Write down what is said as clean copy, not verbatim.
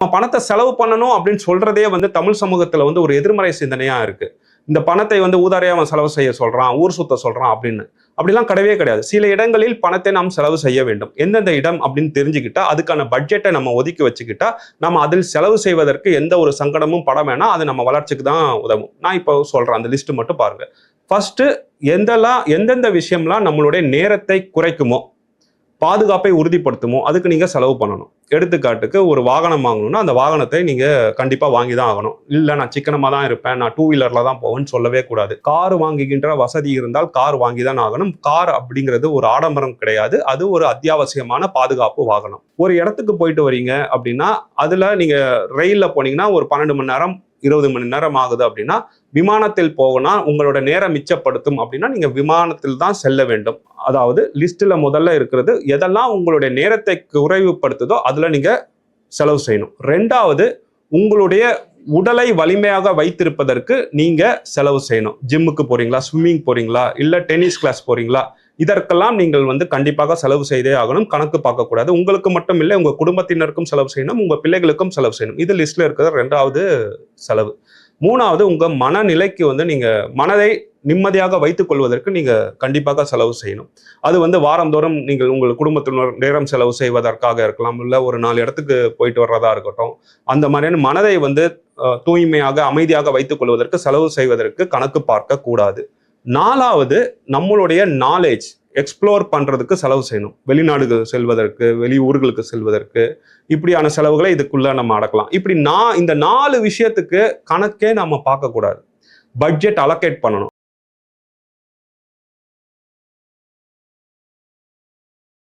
நம்ம பணத்தை செலவு பண்ணணும் அப்படின்னு சொல்றதே வந்து தமிழ் சமூகத்துல வந்து ஒரு எதிர்மறை சிந்தனையா இருக்கு. இந்த பணத்தை வந்து ஊதாரியா அவன் செலவு செய்ய சொல்றான், ஊர் சுத்த சொல்றான் அப்படின்னு. அப்படிலாம் கிடையவே கிடையாது. சில இடங்களில் பணத்தை நாம் செலவு செய்ய வேண்டும். எந்தெந்த இடம் அப்படின்னு தெரிஞ்சுக்கிட்டா, அதுக்கான பட்ஜெட்டை நம்ம ஒதுக்கி வச்சுக்கிட்டா, நம்ம அதில் செலவு செய்வதற்கு எந்த ஒரு சங்கடமும் பட வேணாம். அது நம்ம வளர்ச்சிக்கு தான் உதவும். நான் இப்போ சொல்றேன், அந்த லிஸ்ட் மட்டும் பாருங்க. ஃபர்ஸ்ட் எந்தெந்த விஷயம்லாம் நம்மளுடைய நேரத்தை குறைக்குமோ, பாதுகாப்பை உறுதிப்படுத்துமோ, அதுக்கு நீங்க செலவு பண்ணணும். எடுத்துக்காட்டுக்கு ஒரு வாகனம் வாங்கணும்னா, அந்த வாகனத்தை நீங்க கண்டிப்பா வாங்கி தான் ஆகணும். இல்ல நான் சிக்கனமா தான் இருப்பேன், நான் டூ வீலர்ல தான் போவேன்னு சொல்லவே கூடாது. கார் வாங்குகின்ற வசதி இருந்தால் கார் வாங்கி தான் ஆகணும். கார் அப்படிங்கிறது ஒரு ஆடம்பரம் கிடையாது. அது ஒரு அத்தியாவசியமான பாதுகாப்பு வாகனம். ஒரு இடத்துக்கு போயிட்டு வரீங்க அப்படின்னா, அதுல நீங்க ரயில்ல போனீங்கன்னா ஒரு 12 மணி நேரம் 20 மணி நேரம் ஆகுது அப்படின்னா, விமானத்தில் போகனா உங்களோட நேரம் மிச்சப்படுத்தும் அப்படின்னா நீங்க விமானத்தில் தான் செல்ல வேண்டும். அதாவது லிஸ்ட்ல முதல்ல இருக்கிறது எதெல்லாம் உங்களுடைய நேரத்தை குறைவுபடுத்துதோ அதுல நீங்க செலவு செய்யணும். ரெண்டாவது, உங்களுடைய உடலை வலிமையாக வைத்திருப்பதற்கு நீங்க செலவு செய்யணும். ஜிம்முக்கு போறீங்களா, ஸ்விம்மிங் போறீங்களா, இல்ல டென்னிஸ் கிளாஸ் போறீங்களா, இதற்கெல்லாம் நீங்கள் வந்து கண்டிப்பாக செலவு செய்தே ஆகணும். கணக்கு பார்க்கக்கூடாது. உங்களுக்கு மட்டும் இல்லை, உங்க குடும்பத்தினருக்கும் செலவு செய்யணும், உங்க பிள்ளைகளுக்கும் செலவு செய்யணும். இது லிஸ்ட்ல இருக்கிற ரெண்டாவது செலவு. மூணாவது, உங்க மனநிலைக்கு வந்து நீங்க மனதை நிம்மதியாக வைத்துக் கொள்வதற்கு நீங்க கண்டிப்பாக செலவு செய்யணும். அது வந்து வாரந்தோறும் நீங்கள் உங்கள் குடும்பத்தினர் நேரம் செலவு செய்வதற்காக இருக்கலாம், இல்ல ஒரு 4 இடத்துக்கு போயிட்டு வர்றதா இருக்கட்டும். அந்த மாதிரியான மனதை வந்து தூய்மையாக அமைதியாக வைத்துக் கொள்வதற்கு செலவு செய்வதற்கு கணக்கு பார்க்க கூடாது. நாலாவது, நம்மளுடைய நாலேஜ் எக்ஸ்ப்ளோர் பண்றதுக்கு செலவு செய்யணும். வெளிநாடுகள் செல்வதற்கு, வெளி ஊர்களுக்கு செல்வதற்கு, இப்படியான செலவுகளை இதுக்குள்ள நம்ம அடக்கலாம். இப்படி இந்த 4 விஷயத்துக்கு கணக்கே நம்ம பார்க்க கூடாது. பட்ஜெட் அலோகேட் பண்ணணும்.